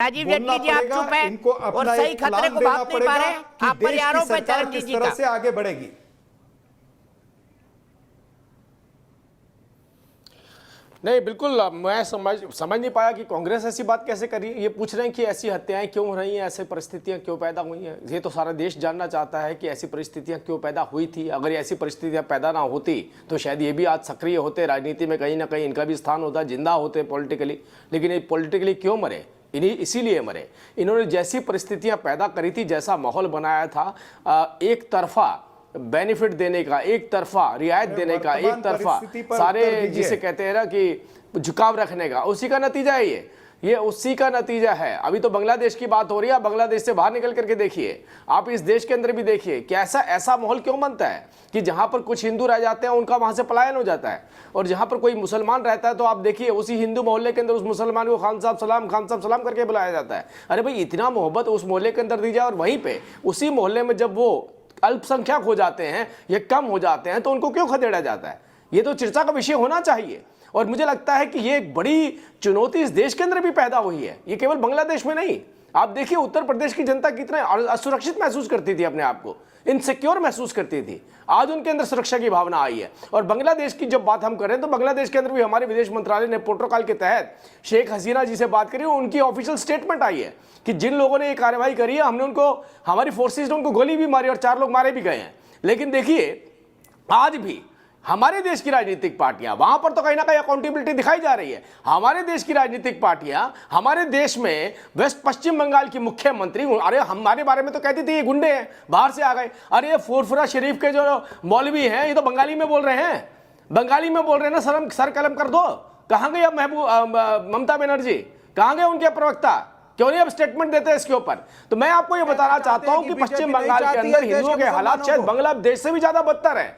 राजीव जेटली जी आप चुप हैं इनको और अपना सही एक खतरे प्लान को देना भाप नहीं पा पड़ेगा रहे। कि आप देश पर की आरोप है सरकार चरणजीत किस जी तरह का। से आगे बढ़ेगी। नहीं, बिल्कुल मैं समझ नहीं पाया कि कांग्रेस ऐसी बात कैसे करी। ये पूछ रहे हैं कि ऐसी हत्याएं क्यों हो रही हैं, ऐसी परिस्थितियां क्यों पैदा हुई हैं। ये तो सारा देश जानना चाहता है कि ऐसी परिस्थितियां क्यों पैदा हुई थी। अगर ऐसी परिस्थितियां पैदा ना होती तो शायद ये भी आज सक्रिय होते, राजनीति में कहीं ना कहीं इनका भी स्थान होता, जिंदा होते पॉलिटिकली। लेकिन ये पॉलिटिकली क्यों मरे? इन्हीं इसीलिए मरे। इन्होंने जैसी परिस्थितियां पैदा करी थी, जैसा माहौल बनाया था, एक तरफा बेनिफिट देने का, एक तरफा रियायत देने का, एक तरफा सारे जिसे कहते हैं ना कि झुकाव रखने का, उसी का नतीजा है ये उसी का नतीजा है। अभी तो बांग्लादेश की बात हो रही है, बांग्लादेश से बाहर निकल करके देखिए, आप इस देश के अंदर भी देखिए कि ऐसा माहौल क्यों बनता है कि जहां पर कुछ हिंदू रह जाते हैं उनका वहां से पलायन हो जाता है, और जहां पर कोई मुसलमान रहता है तो आप देखिए उसी हिंदू मोहल्ले के अंदर उस मुसलमान को खान साहब सलाम करके बुलाया जाता है। अरे भाई, इतना मोहब्बत उस मोहल्ले के अंदर दी जाए, और वहीं पे उसी मोहल्ले में जब वो अल्पसंख्यक हो जाते हैं या कम हो जाते हैं तो उनको क्यों खदेड़ा जाता है? ये तो चर्चा का विषय होना चाहिए। और मुझे लगता है कि ये एक बड़ी चुनौती इस देश के अंदर भी पैदा हुई है, ये केवल बांग्लादेश में नहीं। आप देखिए उत्तर प्रदेश की जनता कितना असुरक्षित महसूस करती थी, अपने आप को इनसिक्योर महसूस करती थी। आज उनके अंदर सुरक्षा की भावना आई है। और बांग्लादेश की जब बात हम करें तो बांग्लादेश के अंदर भी हमारे विदेश मंत्रालय ने प्रोटोकॉल के तहत शेख हसीना जी से बात करी, उनकी ऑफिशियल स्टेटमेंट आई है कि जिन लोगों ने ये कार्रवाई करी है, हमने उनको, हमारी फोर्सेज ने उनको गोली भी मारी और 4 लोग मारे भी गए हैं। लेकिन देखिए आज भी हमारे देश की राजनीतिक पार्टियां, वहां पर तो कहीं ना कहीं अकाउंटेबिलिटी दिखाई जा रही है। हमारे देश की राजनीतिक पार्टियां, हमारे देश में वेस्ट पश्चिम बंगाल की मुख्यमंत्री, अरे हमारे बारे में तो कहती थी ये गुंडे हैं, बाहर से आ गए। अरे ये फुरफुरा शरीफ के जो मौलवी हैं, ये तो बंगाली में बोल रहे हैं, बंगाली में बोल रहे हैं ना, सर कलम कर दो। कहां गई अब ममता बनर्जी, कहां गए उनके प्रवक्ता, क्यों नहीं अब स्टेटमेंट देते इसके ऊपर? तो मैं आपको ये बताना चाहता हूं कि पश्चिम बंगाल के अंदर हिंदुओं के हालात शायद बांग्लादेश से भी ज्यादा बदतर है।